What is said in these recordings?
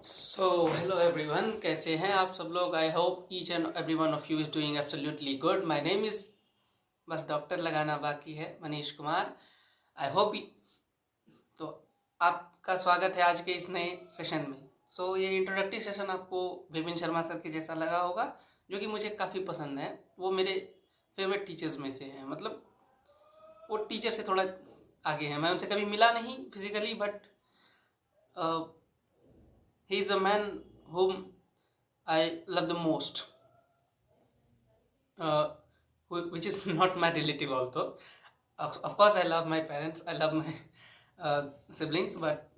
So hello everyone, कैसे हैं आप सब लोग। I hope each and every one of you is doing absolutely good. My name is, बस डॉक्टर लगाना बाकी है, मनीष कुमार। आई होप तो आपका स्वागत है आज के इस नए सेशन में। ये इंट्रोडक्टरी सेशन आपको विपिन शर्मा सर के जैसा लगा होगा, जो कि मुझे काफ़ी पसंद है। वो मेरे फेवरेट टीचर्स में से हैं। मतलब वो टीचर से थोड़ा आगे हैं। मैं उनसे कभी मिला नहीं physically, but he is the man whom I love the most, uh, which is not my relative also. Of course, I love my parents, I love my siblings, but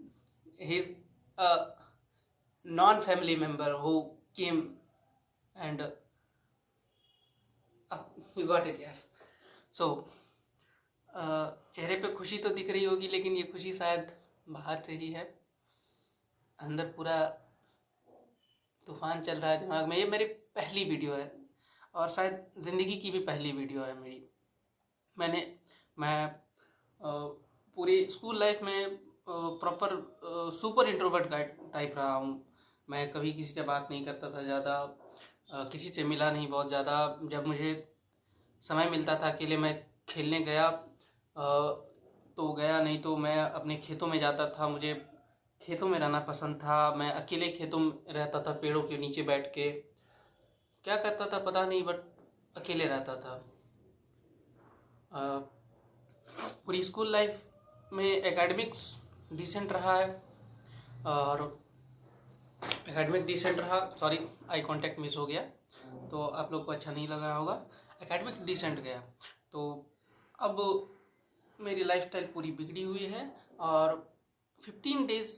he's a non-family member who came and you got it, यार. So, चेहरे पे खुशी तो दिख रही होगी, लेकिन ये खुशी शायद बाहर से ही है। अंदर पूरा तूफान चल रहा है दिमाग में। ये मेरी पहली वीडियो है और शायद ज़िंदगी की भी पहली वीडियो है मेरी। मैं पूरी स्कूल लाइफ में प्रॉपर सुपर इंट्रोवर्ट टाइप रहा हूँ। मैं कभी किसी से बात नहीं करता था ज़्यादा, किसी से मिला नहीं बहुत ज़्यादा। जब मुझे समय मिलता था अकेले, मैं खेलने गया तो गया, नहीं तो मैं अपने खेतों में जाता था। मुझे खेतों में रहना पसंद था। मैं अकेले खेतों में रहता था, पेड़ों के नीचे बैठ के। क्या करता था पता नहीं, बट अकेले रहता था। पूरी स्कूल लाइफ में एकेडमिक्स डिसेंट रहा है, और एकेडमिक डिसेंट रहा। सॉरी, आई कांटेक्ट मिस हो गया तो आप लोग को अच्छा नहीं लगा होगा। एकेडमिक डिसेंट गया तो अब मेरी लाइफस्टाइल पूरी बिगड़ी हुई है। और 15 डेज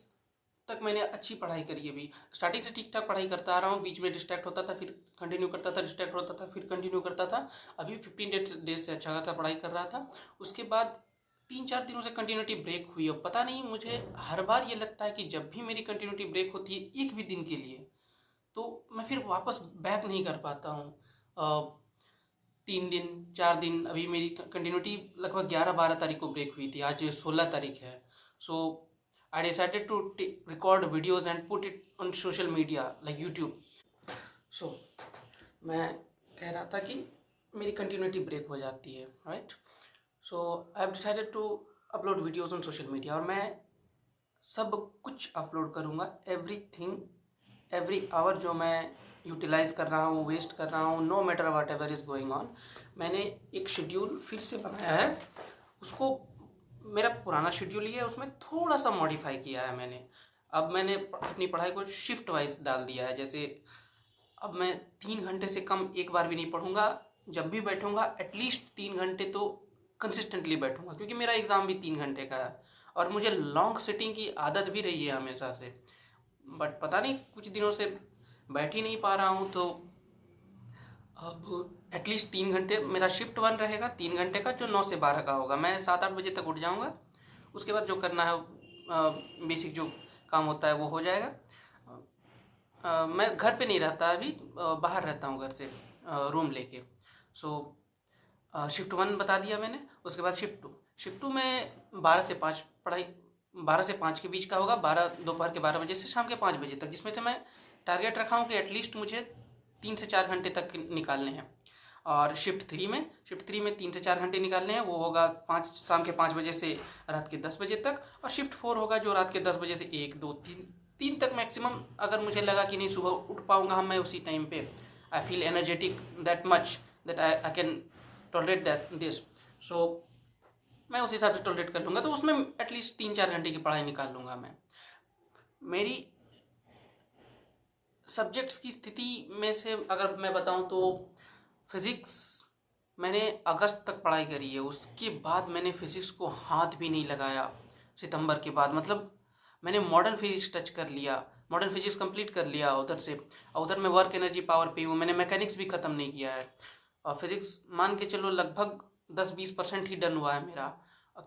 तक मैंने अच्छी पढ़ाई करी है। अभी स्टार्टिंग से ठीक ठाक पढ़ाई करता आ रहा हूँ। बीच में डिस्ट्रैक्ट होता था, फिर कंटिन्यू करता था, डिस्ट्रैक्ट होता था, फिर कंटिन्यू करता था। अभी 15 डेज से अच्छा खासा पढ़ाई कर रहा था। उसके बाद 3-4 दिनों से कंटिन्यूटी ब्रेक हुई। और पता नहीं, मुझे हर बार ये लगता है कि जब भी मेरी कंटिन्यूटी ब्रेक होती है एक भी दिन के लिए, तो मैं फिर वापस बैक नहीं कर पाता हूँ। 3 दिन 4 दिन, अभी मेरी कंटिन्यूटी लगभग 11-12 तारीख को ब्रेक हुई थी। आज 16 तारीख है। सो I decided to record videos and put it on social media like YouTube. So मैं कह रहा था कि मेरी कंटिन्यूटी ब्रेक हो जाती है, right. So I have decided to upload videos on social media, और मैं सब कुछ अपलोड करूँगा। एवरी आवर जो मैं यूटिलाइज़ कर रहा हूँ, वेस्ट कर रहा हूँ, no matter whatever is going on. मैंने एक शेड्यूल फिर से बनाया है। उसको मेरा पुराना शेड्यूल ही है, उसमें थोड़ा सा मॉडिफाई किया है मैंने। अब मैंने अपनी पढ़ाई को शिफ्ट वाइज डाल दिया है। जैसे अब मैं 3 घंटे से कम एक बार भी नहीं पढ़ूंगा। जब भी बैठूंगा एटलीस्ट 3 घंटे तो कंसिस्टेंटली बैठूंगा, क्योंकि मेरा एग्ज़ाम भी 3 घंटे का है और मुझे लॉन्ग सिटिंग की आदत भी रही है हमेशा से। बट पता नहीं, कुछ दिनों से बैठ ही नहीं पा रहा हूँ। तो अब एटलीस्ट 3 घंटे मेरा शिफ्ट 1 रहेगा, 3 घंटे का, जो 9 से 12 का होगा। मैं 7-8 बजे तक उठ जाऊंगा। उसके बाद जो करना है, बेसिक जो काम होता है वो हो जाएगा। मैं घर पे नहीं रहता अभी, बाहर रहता हूँ घर से, रूम लेके। शिफ्ट 1 बता दिया मैंने। उसके बाद शिफ्ट 2 में 12 से 5 पढ़ाई, 12 से 5 के बीच का होगा। दोपहर के 12 बजे से शाम के 5 बजे तक, जिसमें से मैं टारगेट रखा हूँ कि एटलीस्ट मुझे 3 से 4 घंटे तक निकालने हैं। और शिफ्ट 3 में 3 से 4 घंटे निकालने हैं। वो होगा शाम के 5 बजे से रात के 10 बजे तक। और शिफ्ट 4 होगा जो रात के 10 बजे से 1, 2, 3 तक मैक्सिमम। अगर मुझे लगा कि नहीं सुबह उठ पाऊँगा मैं उसी टाइम पे, I feel energetic that much that I can tolerate this, so मैं उस हिसाब से टॉलरेट कर लूँगा। तो उसमें एटलीस्ट 3-4 घंटे की पढ़ाई निकाल लूँगा मैं। मेरी सब्जेक्ट्स की स्थिति में से अगर मैं बताऊं तो फिज़िक्स मैंने अगस्त तक पढ़ाई करी है। उसके बाद मैंने फिज़िक्स को हाथ भी नहीं लगाया सितंबर के बाद। मतलब मैंने मॉडर्न फिजिक्स टच कर लिया, मॉडर्न फिजिक्स कंप्लीट कर लिया उधर से। उधर मैं वर्क एनर्जी पावर पे हूँ। मैंने मैकेनिक्स भी ख़त्म नहीं किया है। और फिज़िक्स मान के चलो लगभग 10-20% ही डन हुआ है मेरा।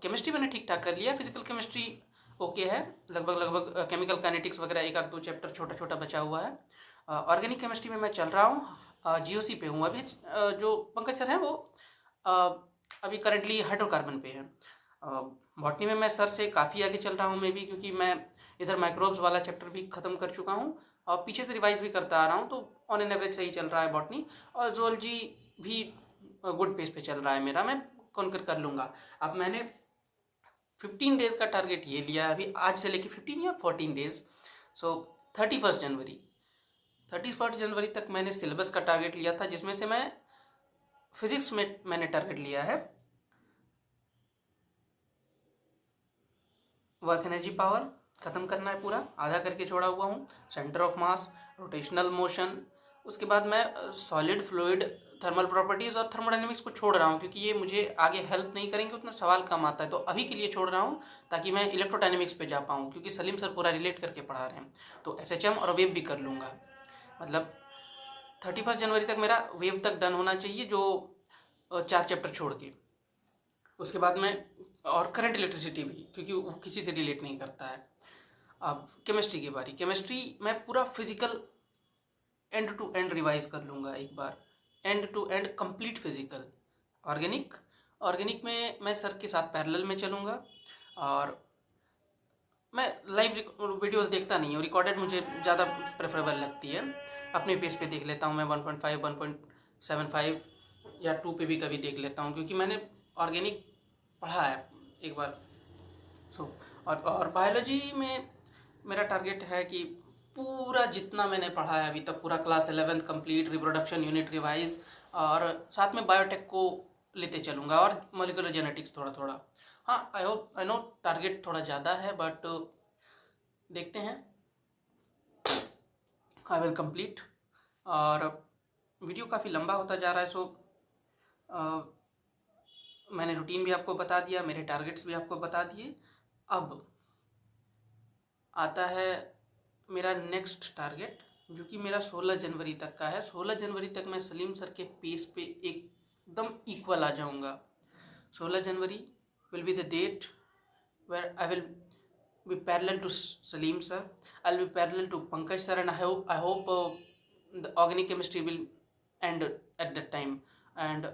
केमिस्ट्री मैंने ठीक ठाक कर लिया। फिजिकल केमिस्ट्री ओके है, लगभग केमिकल काइनेटिक्स वगैरह 1-2 चैप्टर छोटा छोटा बचा हुआ है। ऑर्गेनिक केमिस्ट्री में मैं चल रहा हूँ, जीओसी पे हूँ अभी। जो पंकज सर हैं वो अभी करंटली हाइड्रोकार्बन पे हैं। बॉटनी में मैं सर से काफ़ी आगे चल रहा हूँ मैं भी, क्योंकि मैं इधर माइक्रोब्स वाला चैप्टर भी ख़त्म कर चुका हूँ और पीछे से रिवाइज भी करता आ रहा हूँ, तो ऑन एन एवरेज सही चल रहा है बॉटनी। और जोलॉजी भी गुड पेस पे चल रहा है मेरा, मैं कॉन्कर कर लूँगा। अब मैंने 15 डेज़ का टारगेट ये लिया है अभी, आज से लेके 15 या 14 डेज़। सो 31 जनवरी तक मैंने सिलेबस का टारगेट लिया था, जिसमें से मैं फिजिक्स में मैंने टारगेट लिया है वर्क एनर्जी पावर ख़त्म करना है पूरा, आधा करके छोड़ा हुआ हूँ। Centre of mass, rotational motion, उसके बाद मैं सॉलिड फ्लूइड थर्मल प्रॉपर्टीज़ और थर्मोडायनेमिक्स को छोड़ रहा हूँ, क्योंकि ये मुझे आगे हेल्प नहीं करेंगे, उतना सवाल कम आता है, तो अभी के लिए छोड़ रहा हूँ ताकि मैं इलेक्ट्रोडायनेमिक्स पे जा पाऊँ, क्योंकि सलीम सर पूरा रिलेट करके पढ़ा रहे हैं। तो SHM और वेव भी कर लूँगा, मतलब 31 जनवरी तक मेरा वेव तक डन होना चाहिए, जो 4 चैप्टर छोड़ के। उसके बाद में और करंट इलेक्ट्रिसिटी भी, क्योंकि वो किसी से रिलेट नहीं करता है। अब केमिस्ट्री की बारी, केमिस्ट्री मैं पूरा physical end to end revise कर लूँगा एक बार, end to end complete physical. Organic में मैं सर के साथ पैरेलल में चलूँगा, और मैं लाइव वीडियोस देखता नहीं हूँ, रिकॉर्डेड मुझे ज़्यादा प्रेफरेबल लगती है। अपने पेस पे देख लेता हूँ मैं, 1.5 1.75 या 2 पे भी कभी देख लेता हूँ, क्योंकि मैंने ऑर्गेनिक पढ़ा है एक बार। और बायोलॉजी में मेरा टारगेट है कि पूरा जितना मैंने पढ़ा है अभी तक, पूरा class 11th complete, reproduction unit revise, और साथ में बायोटेक को लेते चलूँगा, और मॉलिक्यूलर जेनेटिक्स थोड़ा थोड़ा। हाँ, आई नो टारगेट थोड़ा ज़्यादा है, बट देखते हैं, आई विल कंप्लीट। और वीडियो काफ़ी लंबा होता जा रहा है, सो मैंने रूटीन भी आपको बता दिया, मेरे टारगेट्स भी आपको बता दिए। अब आता है मेरा नेक्स्ट टारगेट, जो कि मेरा 16 जनवरी तक का है। 16 जनवरी तक मैं सलीम सर के पेस पे एकदम इक्वल आ जाऊंगा। 16 January will be the date where I will be parallel to Salim sir. I'll be parallel to Pankaj sir, and I hope the organic chemistry will end at that time. And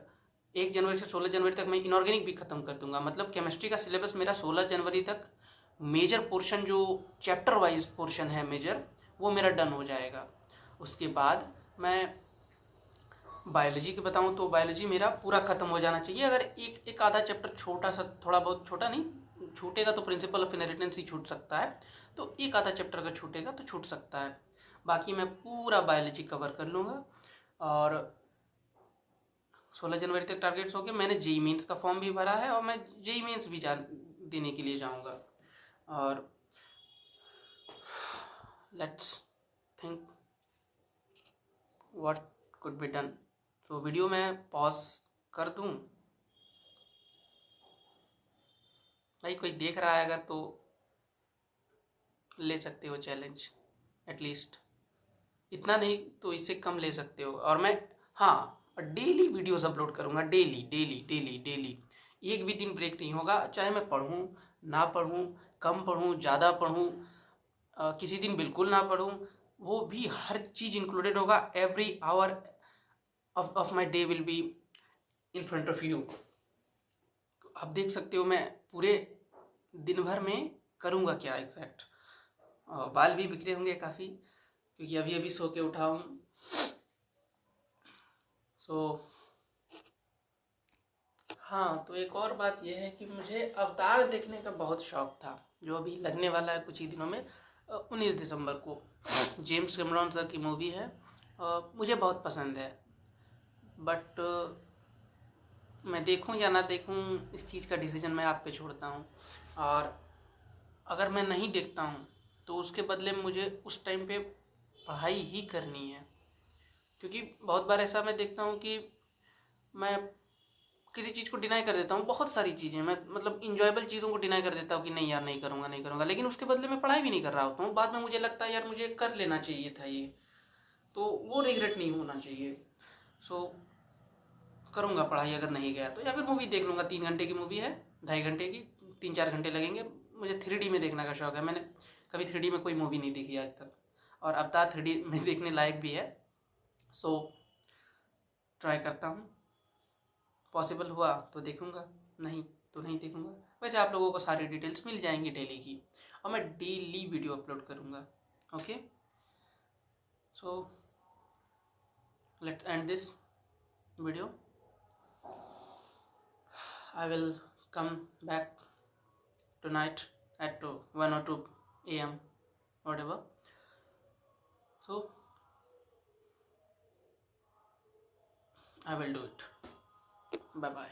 1 जनवरी से 16 जनवरी तक मैं inorganic भी ख़त्म कर दूंगा, मतलब chemistry का syllabus मेरा 16 जनवरी तक मेजर पोर्शन, जो चैप्टर वाइज पोर्शन है मेजर, वो मेरा डन हो जाएगा। उसके बाद मैं बायोलॉजी की बताऊं तो बायोलॉजी मेरा पूरा ख़त्म हो जाना चाहिए। अगर एक आधा चैप्टर छोटा सा, थोड़ा बहुत, छोटा नहीं छूटेगा तो प्रिंसिपल ऑफ इनहेरिटेंस ही छूट सकता है, तो एक आधा चैप्टर अगर छूटेगा तो छूट सकता है, बाकी मैं पूरा बायोलॉजी कवर कर लूँगा। और 16 जनवरी तक टारगेट्स हो गए। मैंने जेई मेंस का फॉर्म भी भरा है, और मैं जेई मेंस भी देने के लिए जाऊँगा। और let's think what could be done. So video में पॉज कर दूँ, भाई कोई देख रहा है अगर तो ले सकते हो चैलेंज, एटलीस्ट इतना नहीं तो इससे कम ले सकते हो। और मैं, हाँ, डेली वीडियोस अपलोड करूँगा, डेली डेली डेली डेली, एक भी दिन ब्रेक नहीं होगा, चाहे मैं पढ़ूँ ना पढ़ूँ, कम पढ़ूँ ज़्यादा पढ़ूँ, किसी दिन बिल्कुल ना पढ़ूँ, वो भी हर चीज़ इंक्लूडेड होगा। Every hour of my day will be in front of you. आप देख सकते हो मैं पूरे दिन भर में करूँगा क्या एग्जैक्ट। बाल भी बिखरे होंगे काफ़ी, क्योंकि अभी अभी सो के उठा हूँ। हाँ, तो एक और बात यह है कि मुझे अवतार देखने का बहुत शौक था, जो अभी लगने वाला है कुछ ही दिनों में, 19 दिसंबर को। जेम्स कैमरॉन सर की मूवी है, मुझे बहुत पसंद है, बट मैं देखूं या ना देखूं, इस चीज़ का डिसीजन मैं आप पे छोड़ता हूं। और अगर मैं नहीं देखता हूं तो उसके बदले मुझे उस टाइम पे पढ़ाई ही करनी है, क्योंकि बहुत बार ऐसा मैं देखता हूं कि मैं किसी चीज़ को डिनाई कर देता हूँ, बहुत सारी चीज़ें मैं, मतलब इंजॉयबल चीज़ों को डिनाई कर देता हूँ कि नहीं यार नहीं करूँगा नहीं करूँगा, लेकिन उसके बदले मैं पढ़ाई भी नहीं कर रहा होता हूँ। बाद में मुझे लगता है यार मुझे कर लेना चाहिए था ये, तो वो रिग्रेट नहीं होना चाहिए। सो करूँगा पढ़ाई अगर नहीं गया तो, या फिर मूवी देख लूँगा। 3 घंटे की मूवी है, 2.5 घंटे की, 3-4 घंटे लगेंगे। मुझे 3D में देखने का शौक है, मैंने कभी 3D में कोई मूवी नहीं देखी आज तक, और अवतार 3D में देखने लायक भी है। सो ट्राई करता हूँ, पॉसिबल हुआ तो देखूँगा, नहीं तो नहीं देखूँगा। वैसे आप लोगों को सारी डिटेल्स मिल जाएंगी डेली की। और मैं डेली वीडियो अपलोड करूँगा. Okay, so let's end this video. I will come back tonight at 1 or 2 a.m. whatever. So I will do it. Bye bye.